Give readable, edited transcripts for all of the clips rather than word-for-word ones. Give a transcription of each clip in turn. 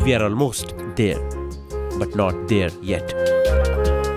We are almost there, but not there yet.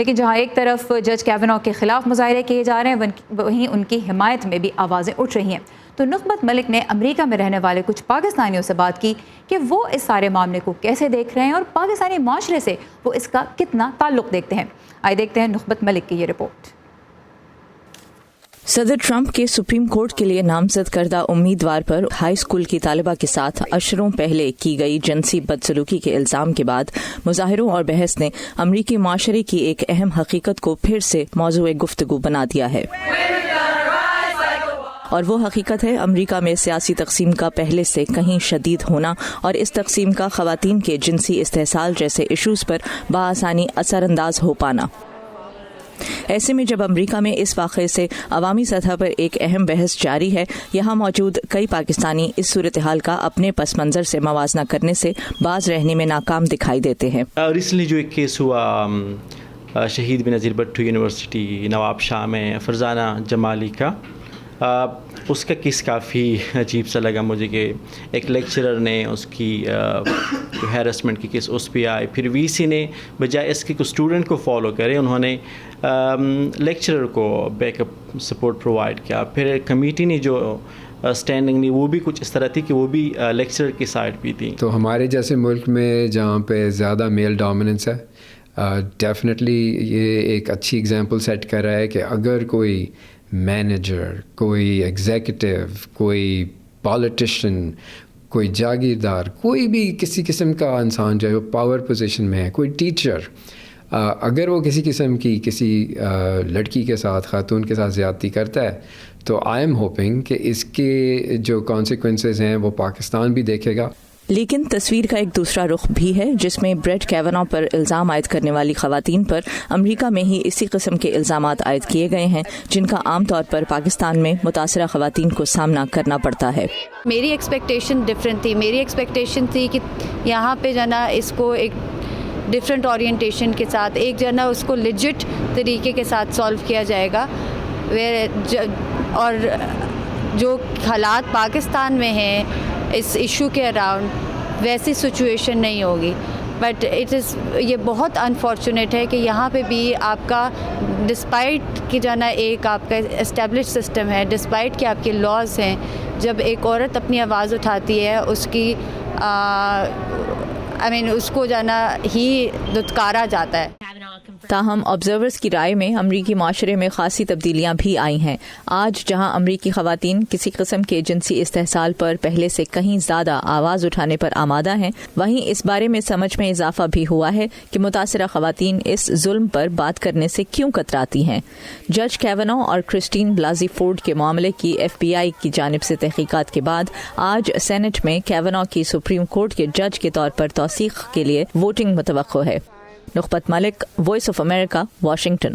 لیکن جہاں ایک طرف جج کیونو کے خلاف مظاہرے کیے جا رہے ہیں، وہیں ان کی حمایت میں بھی آوازیں اٹھ رہی ہیں۔ تو نخبت ملک نے امریکہ میں رہنے والے کچھ پاکستانیوں سے بات کی کہ وہ اس سارے معاملے کو کیسے دیکھ رہے ہیں اور پاکستانی معاشرے سے وہ اس کا کتنا تعلق دیکھتے ہیں۔ آئے دیکھتے ہیں نخبت ملک کی یہ رپورٹ۔ صدر ٹرمپ کے سپریم کورٹ کے لیے نامزد کردہ امیدوار پر ہائی اسکول کی طالبہ کے ساتھ اشروں پہلے کی گئی جنسی بدسلوکی کے الزام کے بعد مظاہروں اور بحث نے امریکی معاشرے کی ایک اہم حقیقت کو پھر سے موضوع گفتگو بنا دیا ہے، اور وہ حقیقت ہے امریکہ میں سیاسی تقسیم کا پہلے سے کہیں شدید ہونا اور اس تقسیم کا خواتین کے جنسی استحصال جیسے ایشوز پر بآسانی اثر انداز ہو پانا۔ ایسے میں جب امریکہ میں اس واقعے سے عوامی سطح پر ایک اہم بحث جاری ہے، یہاں موجود کئی پاکستانی اس صورتحال کا اپنے پس منظر سے موازنہ کرنے سے باز رہنے میں ناکام دکھائی دیتے ہیں۔ ریسنٹلی جو ایک کیس ہوا شہید بنظیر بھٹو یونیورسٹی نواب شاہ میں فرزانہ جمالی کا، اس کا کیس کافی عجیب سا لگا مجھے کہ ایک لیکچرر نے اس کی ہیرسمنٹ کی کیس اس پہ آئے، پھر وی سی نے بجائے اس کے کوئی اسٹوڈنٹ کو فالو کرے انہوں نے لیکچرر کو بیک اپ سپورٹ پرووائڈ کیا، پھر کمیٹی نے جو اسٹینڈنگ لی وہ بھی کچھ اس طرح تھی کہ وہ بھی لیکچرر کی سائڈ بھی تھی۔ تو ہمارے جیسے ملک میں جہاں پہ زیادہ میل ڈومیننس ہے، ڈیفینیٹلی یہ ایک اچھی اگزامپل سیٹ کر رہا ہے کہ اگر کوئی مینیجر، کوئی ایگزیکٹو، کوئی پالیٹیشین، کوئی جاگیردار، کوئی بھی کسی قسم کا انسان جو ہے وہ پاور پوزیشن میں ہے، کوئی ٹیچر، اگر وہ کسی قسم کی کسی لڑکی کے ساتھ، خاتون کے ساتھ زیادتی کرتا ہے تو آئی ایم ہوپنگ کہ اس کے جو کانسیکوینسز ہیں وہ پاکستان بھی دیکھے گا۔ لیکن تصویر کا ایک دوسرا رخ بھی ہے جس میں بریٹ کیونو پر الزام عائد کرنے والی خواتین پر امریکہ میں ہی اسی قسم کے الزامات عائد کیے گئے ہیں جن کا عام طور پر پاکستان میں متاثرہ خواتین کو سامنا کرنا پڑتا ہے۔ میری ایکسپیکٹیشن ڈفرینٹ تھی، میری ایکسپیکٹیشن تھی کہ یہاں پہ جو نا اس کو ایک ڈفرینٹ اورینٹیشن کے ساتھ، ایک جو نا اس کو لیجٹ طریقے کے ساتھ سالو کیا جائے گا، اور جو حالات پاکستان میں ہیں اس ایشو کے اراؤنڈ ویسی سچویشن نہیں ہوگی۔ بٹ یہ بہت انفارچونیٹ ہے کہ یہاں پہ بھی آپ کا ڈسپائٹ کہ جو نا ایک آپ کا اسٹیبلش سسٹم ہے، ڈسپائٹ کہ آپ کے لاز ہیں، جب ایک عورت اپنی آواز اٹھاتی ہے اس کی اس کو جو نا ہی دھتکارا جاتا ہے۔ تاہم آبزرورز کی رائے میں امریکی معاشرے میں خاصی تبدیلیاں بھی آئی ہیں۔ آج جہاں امریکی خواتین کسی قسم کے جنسی استحصال پر پہلے سے کہیں زیادہ آواز اٹھانے پر آمادہ ہیں، وہیں اس بارے میں سمجھ میں اضافہ بھی ہوا ہے کہ متاثرہ خواتین اس ظلم پر بات کرنے سے کیوں کتراتی ہیں۔ جج کیونو اور کرسٹین بلازی فورڈ کے معاملے کی FBI کی جانب سے تحقیقات کے بعد آج سینٹ میں کیونو کی سپریم کورٹ کے جج کے طور پر توثیق کے لیے ووٹنگ متوقع ہے۔ نخبت ملک، وائس آف امریکہ، واشنگٹن۔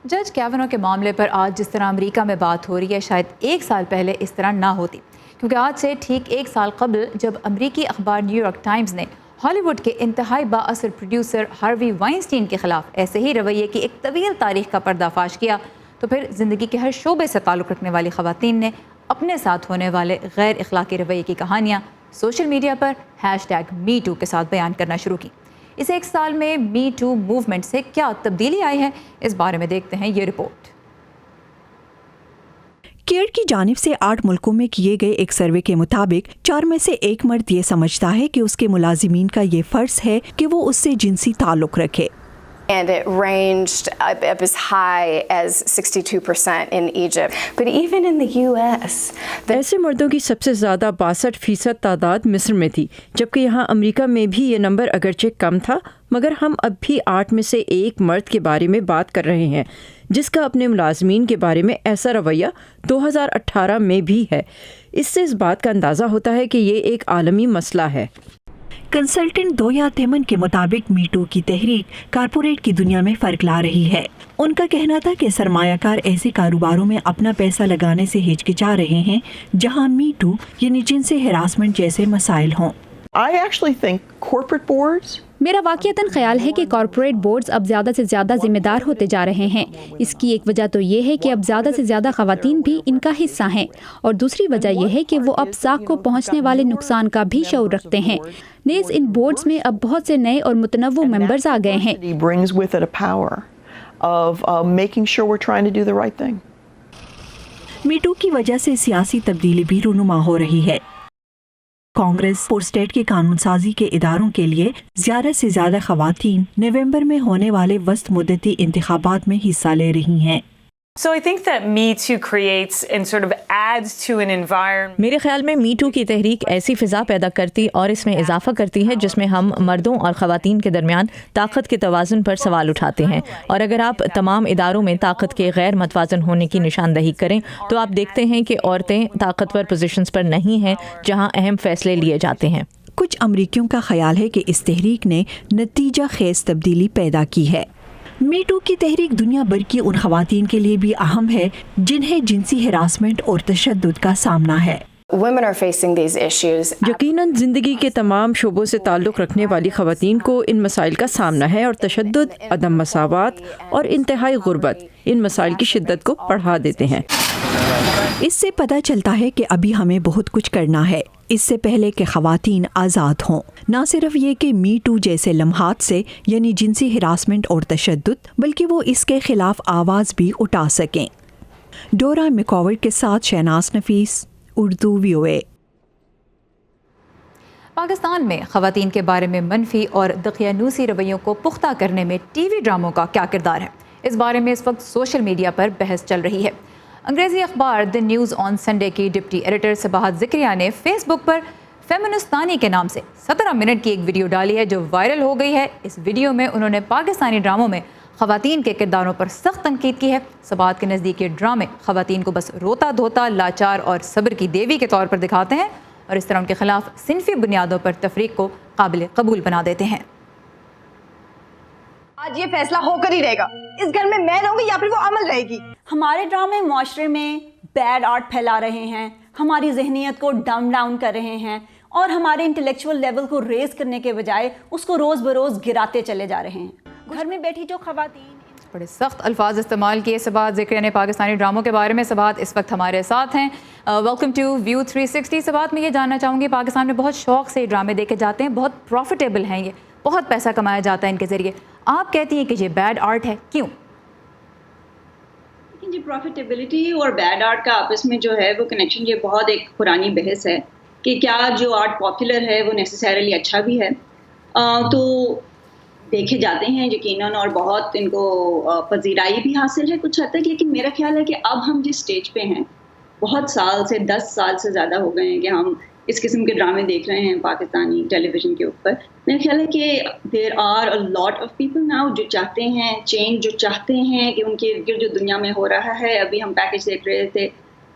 جج کیونو کے معاملے پر آج جس طرح امریکہ میں بات ہو رہی ہے شاید ایک سال پہلے اس طرح نہ ہوتی، کیونکہ آج سے ٹھیک ایک سال قبل جب امریکی اخبار نیو یارک ٹائمز نے ہالی ووڈ کے انتہائی بااثر پروڈیوسر ہاروی وائنسٹین کے خلاف ایسے ہی رویے کی ایک طویل تاریخ کا پردہ فاش کیا، تو پھر زندگی کے ہر شعبے سے تعلق رکھنے والی خواتین نے اپنے ساتھ ہونے والے غیر اخلاقی رویے کی کہانیاں سوشل میڈیا پر #MeToo کے ساتھ بیان کرنا شروع کی۔ اس ایک سال میں می ٹو موومنٹ سے کیا تبدیلی آئی ہے، اس بارے میں دیکھتے ہیں یہ رپورٹ۔ کیئر کی جانب سے 8 ملکوں میں کیے گئے ایک سروے کے مطابق 4 میں سے 1 مرد یہ سمجھتا ہے کہ اس کے ملازمین کا یہ فرض ہے کہ وہ اس سے جنسی تعلق رکھے۔ And it ranged up as high as 62% in Egypt. But even in the US, ایسے مردوں کی سب سے زیادہ 62% تعداد مصر میں تھی، جبکہ یہاں امریکہ میں بھی یہ نمبر اگرچہ کم تھا، مگر ہم اب بھی 8 میں سے 1 مرد کے بارے میں بات کر رہے ہیں جس کا اپنے ملازمین کے بارے میں ایسا رویہ 2018 میں بھی ہے۔ اس سے اس بات کا اندازہ ہوتا ہے کہ یہ ایک عالمی مسئلہ ہے۔ کنسلٹنٹ دویا تیمن کے مطابق میٹو کی تحریک کارپوریٹ کی دنیا میں فرق لا رہی ہے۔ ان کا کہنا تھا کہ سرمایہ کار ایسے کاروباروں میں اپنا پیسہ لگانے سے ہچکچا رہے ہیں جہاں میٹو یعنی جنسی ہراسمنٹ جیسے مسائل ہوں۔ I actually think corporate boards میرا واقعتاً خیال ہے کہ کارپوریٹ بورڈز اب زیادہ سے زیادہ ذمہ دار ہوتے جا رہے ہیں. اس کی ایک وجہ تو یہ ہے کہ اب زیادہ سے زیادہ خواتین بھی ان کا حصہ ہیں، اور دوسری وجہ یہ ہے کہ وہ اب ساکھ کو پہنچنے والے نقصان کا بھی شعور رکھتے ہیں. نیز ان بورڈز میں اب بہت سے نئے اور متنوع ممبرز آ گئے ہیں. میٹو کی وجہ سے سیاسی تبدیلی بھی رونما ہو رہی ہے. کانگریس اور اسٹیٹ کے قانون سازی کے اداروں کے لیے زیادہ سے زیادہ خواتین نومبر میں ہونے والے وسط مدتی انتخابات میں حصہ لے رہی ہیں. So I think that Me Too creates and sort of adds to an environment. میرے خیال میں می ٹو کی تحریک ایسی فضا پیدا کرتی اور اس میں اضافہ کرتی ہے جس میں ہم مردوں اور خواتین کے درمیان طاقت کے توازن پر سوال اٹھاتے ہیں. اور اگر آپ تمام اداروں میں طاقت کے غیر متوازن ہونے کی نشاندہی کریں تو آپ دیکھتے ہیں کہ عورتیں طاقتور پوزیشنز پر نہیں ہیں جہاں اہم فیصلے لیے جاتے ہیں. کچھ امریکیوں کا خیال ہے کہ اس تحریک نے نتیجہ خیز تبدیلی پیدا کی ہے. می ٹو کی تحریک دنیا بھر کی ان خواتین کے لیے بھی اہم ہے جنہیں جنسی ہراسمنٹ اور تشدد کا سامنا ہے. یقیناً زندگی کے تمام شعبوں سے تعلق رکھنے والی خواتین کو ان مسائل کا سامنا ہے، اور تشدد، عدم مساوات اور انتہائی غربت ان مسائل کی شدت کو بڑھا دیتے ہیں. اس سے پتہ چلتا ہے کہ ابھی ہمیں بہت کچھ کرنا ہے اس سے پہلے کہ خواتین آزاد ہوں. نہ صرف یہ کہ می ٹو جیسے لمحات سے یعنی جنسی ہراسمنٹ اور تشدد، بلکہ وہ اس کے خلاف آواز بھی اٹھا سکیں. ڈورا میکاورڈ کے ساتھ شہناز نفیس، اردو VOA. پاکستان میں خواتین کے بارے میں منفی اور دقیانوسی رویوں کو پختہ کرنے میں ٹی وی ڈراموں کا کیا کردار ہے؟ اس بارے میں اس وقت سوشل میڈیا پر بحث چل رہی ہے. انگریزی اخبار دی نیوز آن سنڈے کی ڈپٹی ایڈیٹر سباحت ذکریہ نے فیس بک پر فیمنسٹانی کے نام سے 17 منٹ کی ایک ویڈیو ڈالی ہے جو وائرل ہو گئی ہے. اس ویڈیو میں انہوں نے پاکستانی ڈراموں میں خواتین کے کرداروں پر سخت تنقید کی ہے. سباحت کے نزدیک یہ ڈرامے خواتین کو بس روتا دھوتا، لاچار اور صبر کی دیوی کے طور پر دکھاتے ہیں اور اس طرح ان کے خلاف صنفی بنیادوں پر تفریق کو قابل قبول بنا دیتے ہیں. آج یہ فیصلہ ہو کر ہی رہے گا، اس گھر میں رہوں گی یا پھر وہ عمل رہے گی. ہمارے ڈرامے معاشرے میں بیڈ آرٹ پھیلا رہے ہیں، ہماری ذہنیت کو ڈاؤن کر رہے ہیں اور ہمارے انٹلیکچوئل لیول کو ریز کرنے کے بجائے اس کو روز بروز گراتے چلے جا رہے ہیں. گھر میں بیٹھی جو خواتین بڑے سخت الفاظ استعمال کیے سباحت ذکریہ نے پاکستانی ڈراموں کے بارے میں. سباحت اس وقت ہمارے ساتھ ہیں. Welcome to view 360. سباحت میں یہ جاننا چاہوں گی، پاکستان میں بہت شوق سے یہ ڈرامے دیکھے جاتے ہیں، بہت پروفیٹیبل ہیں، یہ بہت پیسہ کمایا جاتا ہے ان کے ذریعے. آپ کہتی ہیں کہ یہ بیڈ آرٹ ہے، کیوں؟ جی، پروفیٹیبلٹی اور بیڈ آرٹ کا آپس میں جو ہے وہ کنیکشن، یہ بہت ایک پرانی بحث ہے کہ کیا جو آرٹ پاپولر ہے وہ نیسیسریلی اچھا بھی ہے. تو دیکھے جاتے ہیں یقیناً اور بہت ان کو پذیرائی بھی حاصل ہے کچھ حد تک. لیکن میرا خیال ہے کہ اب ہم جس اسٹیج پہ ہیں، بہت سال سے 10 سال سے زیادہ ہو گئے ہیں کہ ہم اس قسم کے ڈرامے دیکھ رہے ہیں پاکستانی ٹیلی ویژن کے اوپر. میرا خیال ہے کہ there are a lot of people now جو چاہتے ہیں چینج، جو چاہتے ہیں کہ ان کے ارد گرد جو دنیا میں ہو رہا ہے. ابھی ہم پیکج دیکھ رہے تھے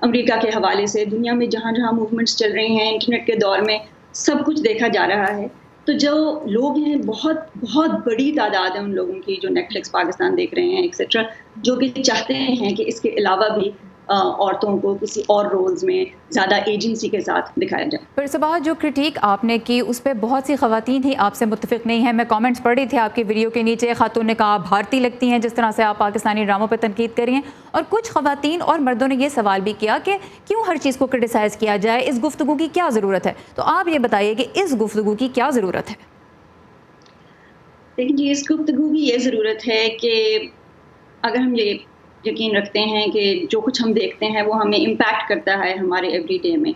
امریکہ کے حوالے سے، دنیا میں جہاں جہاں موومنٹس چل رہی ہیں انٹرنیٹ کے دور میں سب کچھ دیکھا جا رہا ہے. تو جو لوگ ہیں، بہت بہت بڑی تعداد ہے ان لوگوں کی جو نیٹ فلکس پاکستان دیکھ رہے ہیں ایکسیٹرا، جو کہ چاہتے ہیں کہ اس کے علاوہ بھی عورتوں کو کسی اور رولز میں زیادہ ایجنسی کے ساتھ دکھایا جائے. پر سباحت، جو کرٹیک آپ نے کی اس پہ بہت سی خواتین ہی آپ سے متفق نہیں ہیں. میں کامنٹس پڑھ رہی تھی آپ کی ویڈیو کے نیچے، خاتون نے کہا بھارتی لگتی ہیں جس طرح سے آپ پاکستانی ڈراموں پہ تنقید کر رہی ہیں، اور کچھ خواتین اور مردوں نے یہ سوال بھی کیا کہ کیوں ہر چیز کو کرٹیسائز کیا جائے، اس گفتگو کی کیا ضرورت ہے. تو آپ یہ بتائیے کہ اس گفتگو کی کیا ضرورت ہے؟ لیکن جی، اس گفتگو کی یہ ضرورت ہے کہ اگر ہم یہ یقین رکھتے ہیں کہ جو کچھ ہم دیکھتے ہیں وہ ہمیں امپیکٹ کرتا ہے ہمارے ایوری ڈے میں.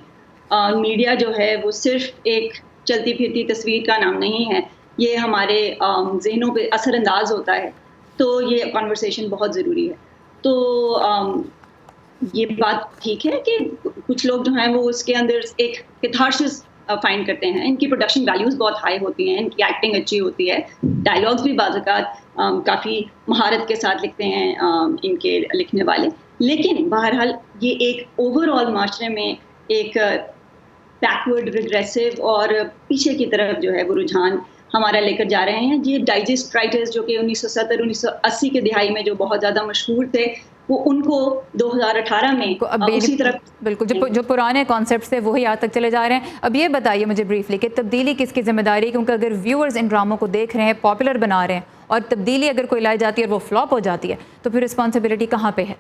میڈیا جو ہے وہ صرف ایک چلتی پھرتی تصویر کا نام نہیں ہے، یہ ہمارے ذہنوں پہ اثر انداز ہوتا ہے. تو یہ کانورسیشن بہت ضروری ہے. تو یہ بات ٹھیک ہے کہ کچھ لوگ جو ہیں وہ اس کے اندر ایک کیتھارسس فائنڈ کرتے ہیں. ان کی پروڈکشن ویلیوز بہت ہائی ہوتی ہیں، ان کی ایکٹنگ اچھی ہوتی ہے، ڈائلاگس بھی بعض اوقات کافی مہارت کے ساتھ لکھتے ہیں ان کے لکھنے والے. لیکن بہرحال یہ ایک اوور آل معاشرے میں ایک بیکورڈ، ریگریسو اور پیچھے کی طرف جو ہے وہ رجحان ہمارا لے کر جا رہے ہیں. یہ ڈائجسٹ رائٹرز جو کہ 1970 1980 کے دہائی میں جو بہت زیادہ مشہور تھے، وہ ان کو 2018 میں اسی طرح بالکل جو پرانے کانسیپٹس تھے وہی آج تک چلے جا رہے ہیں. اب یہ بتائیے مجھے بریفلی کہ تبدیلی کس کی ذمہ داری ہے, کیونکہ اگر ویورز ان ڈراموں کو دیکھ رہے ہیں, پاپولر بنا رہے ہیں, اور تبدیلی اگر کوئی لائی جاتی ہے اور وہ فلاپ ہو جاتی ہے تو پھر رسپانسبلٹی کہاں پہ ہے؟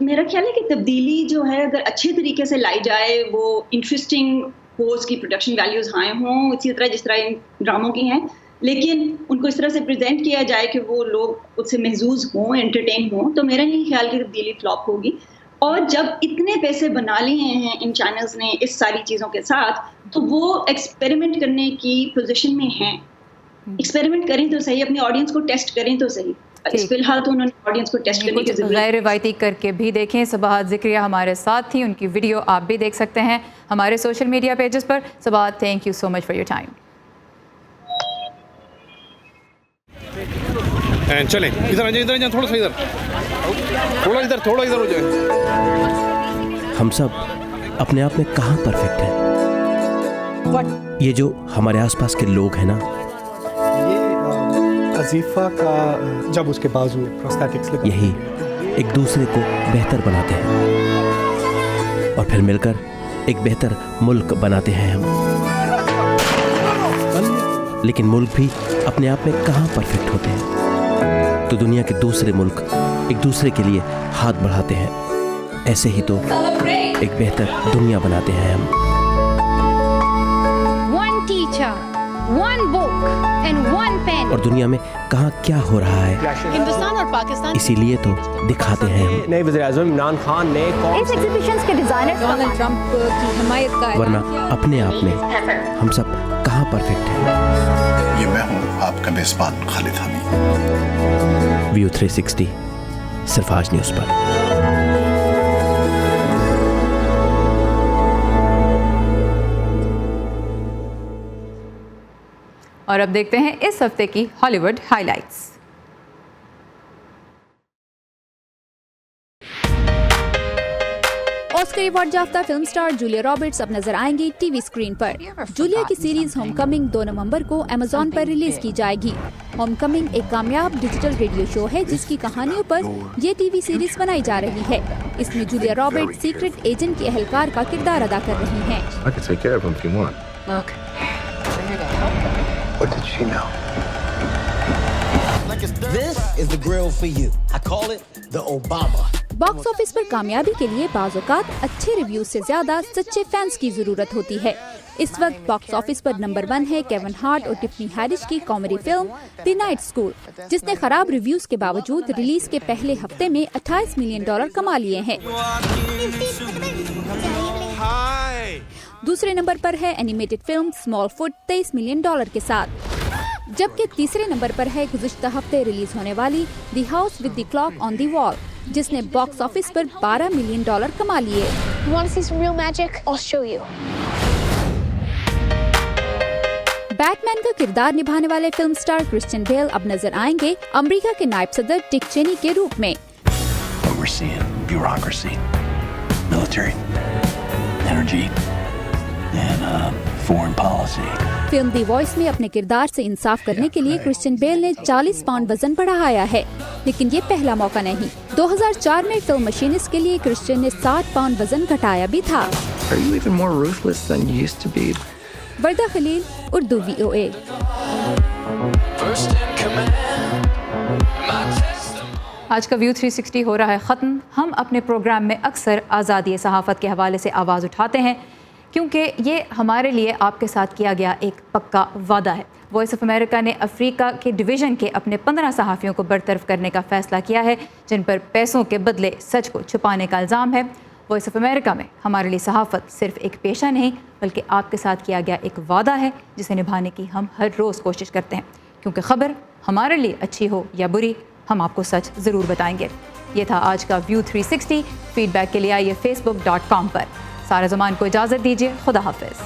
میرا خیال ہے کہ تبدیلی جو ہے اگر اچھے طریقے سے لائی جائے, وہ انٹرسٹنگ ہو, اس کی پروڈکشن ویلیوز ہائی ہوں, اسی طرح جس طرح ان ڈراموں کی ہیں, لیکن ان کو اس طرح سے پریزنٹ کیا جائے کہ وہ لوگ اس سے محظوظ ہوں, انٹرٹین ہوں, تو میرا نہیں خیال کہ تبدیلی فلاپ ہوگی. اور جب اتنے پیسے بنا لیے ہیں ان چینلز نے اس ساری چیزوں کے ساتھ, تو وہ ایکسپیریمنٹ کرنے کی پوزیشن میں ہیں. ایکسپیریمنٹ کریں تو صحیح, اپنی آڈینس کو ٹیسٹ کریں تو صحیح. فی الحال تو انہوں نے آڈینس کو ٹیسٹ کرنے کی ضرورت غیر روایتی کر کے بھی دیکھیں. صباحت ذکریہ ہمارے ساتھ تھی, ان کی ویڈیو آپ بھی دیکھ سکتے ہیں ہمارے social media pages per. Sabahat, thank you so much for your time. چلیں ادھر جائیں, تھوڑا ادھر ہو جائے. ہم سب اپنے آپ میں کہاں پرفیکٹ ہیں؟ یہ جو ہمارے آس پاس کے لوگ ہیں نا, یہ عزیفہ کا جب اس کے بازو پروستھیٹکس لگا, یہی ایک دوسرے کو بہتر بناتے ہیں اور پھر مل کر ایک بہتر ملک بناتے ہیں ہم. لیکن ملک بھی اپنے آپ میں کہاں پرفیکٹ ہوتے ہیں, تو دنیا کے دوسرے ملک ایک دوسرے کے لیے ہاتھ بڑھاتے ہیں. ایسے ہی تو ایک بہتر دنیا بناتے ہیں ہم. One teacher, one book and one pen. اور دنیا میں کہاں کیا ہو رہا ہے, ہندوستان اور پاکستان اسی لیے تو دکھاتے ہیں ہم. نئے وزیر اعظم عمران خان نے اس ایگزیبیشنز کے ڈیزائنر ڈونلڈ ٹرمپ کی حمایت کا ورنہ اپنے آپ میں ہم سب کہاں پرفیکٹ ہیں. یہ میں ہوں آپ کا میزبان خالد حمید. ویو 360 صرف آج نیوز پر. اور اب دیکھتے ہیں اس ہفتے کی ہالی would high lights. Oscar award یافتہ فلم سٹار جولیا رابرٹس اب نظر آئیں گی ٹی وی اسکرین پر. جولیا کی سیریز ہوم کمنگ 2 نومبر کو ایمیزون پر ریلیز کی جائے گی. ہوم کمنگ ایک کامیاب ڈیجیٹل ریڈیو شو ہے جس کی کہانیوں پر یہ ٹی وی سیریز بنائی جا رہی ہے. اس میں جولیا رابرٹس سیکرٹ ایجنٹ کے اہلکار کا کردار ادا کر رہی ہیں. What did she know? This is the grill for you. I call it the Obama. Box office پر کامیابی کے لیے بعض اوقات اچھے ریویوز سے زیادہ سچے فینس کی ضرورت ہوتی ہے. اس وقت باکس آفس پر نمبر 1 ہے کیون ہارٹ اور ٹفنی ہیرش کی comedy film the night school, جس نے خراب ریویوز کے باوجود ریلیز کے پہلے ہفتے میں $28 ملین کما لیے ہیں. دوسرے نمبر پر ہے animated film small foot $23 million کے ساتھ, جبکہ تیسرے نمبر پر ہے گزشتہ ہفتے ریلیز ہونے والی the house with the clock آن دی وال, جس نے باکس آفس پر $12 ملین کما لیے. بیٹ مین کا کردار نبھانے والے فلم سٹار کرسچین بیل اب نظر آئیں گے امریکہ کے نائب صدر ڈک چینی کے روپ میں. فلم دی وائس میں اپنے کردار سے انصاف کرنے کے لیے کرسچین بیل نے 40 پاؤنڈ وزن بڑھایا ہے, لیکن یہ پہلا موقع نہیں. 2004 میں فلم مشینسٹ کے لیے کرسچین نے 60 پاؤنڈ وزن گھٹایا بھی تھا. وردہ خلیل, اردو VOA. آج کا ویو 360 ہو رہا ہے ختم. ہم اپنے پروگرام میں اکثر آزادی صحافت کے حوالے سے آواز اٹھاتے ہیں, کیونکہ یہ ہمارے لیے آپ کے ساتھ کیا گیا ایک پکا وعدہ ہے. وائس آف امریکہ نے افریقہ کے ڈویژن کے اپنے 15 صحافیوں کو برطرف کرنے کا فیصلہ کیا ہے, جن پر پیسوں کے بدلے سچ کو چھپانے کا الزام ہے. وائس آف امریکہ میں ہمارے لیے صحافت صرف ایک پیشہ نہیں بلکہ آپ کے ساتھ کیا گیا ایک وعدہ ہے جسے نبھانے کی ہم ہر روز کوشش کرتے ہیں, کیونکہ خبر ہمارے لیے اچھی ہو یا بری ہم آپ کو سچ ضرور بتائیں گے. یہ تھا آج کا ویو 360. فیڈ بیک کے لیے آئیے facebook.com پر. سارا زمان کو اجازت دیجیے. خدا حافظ.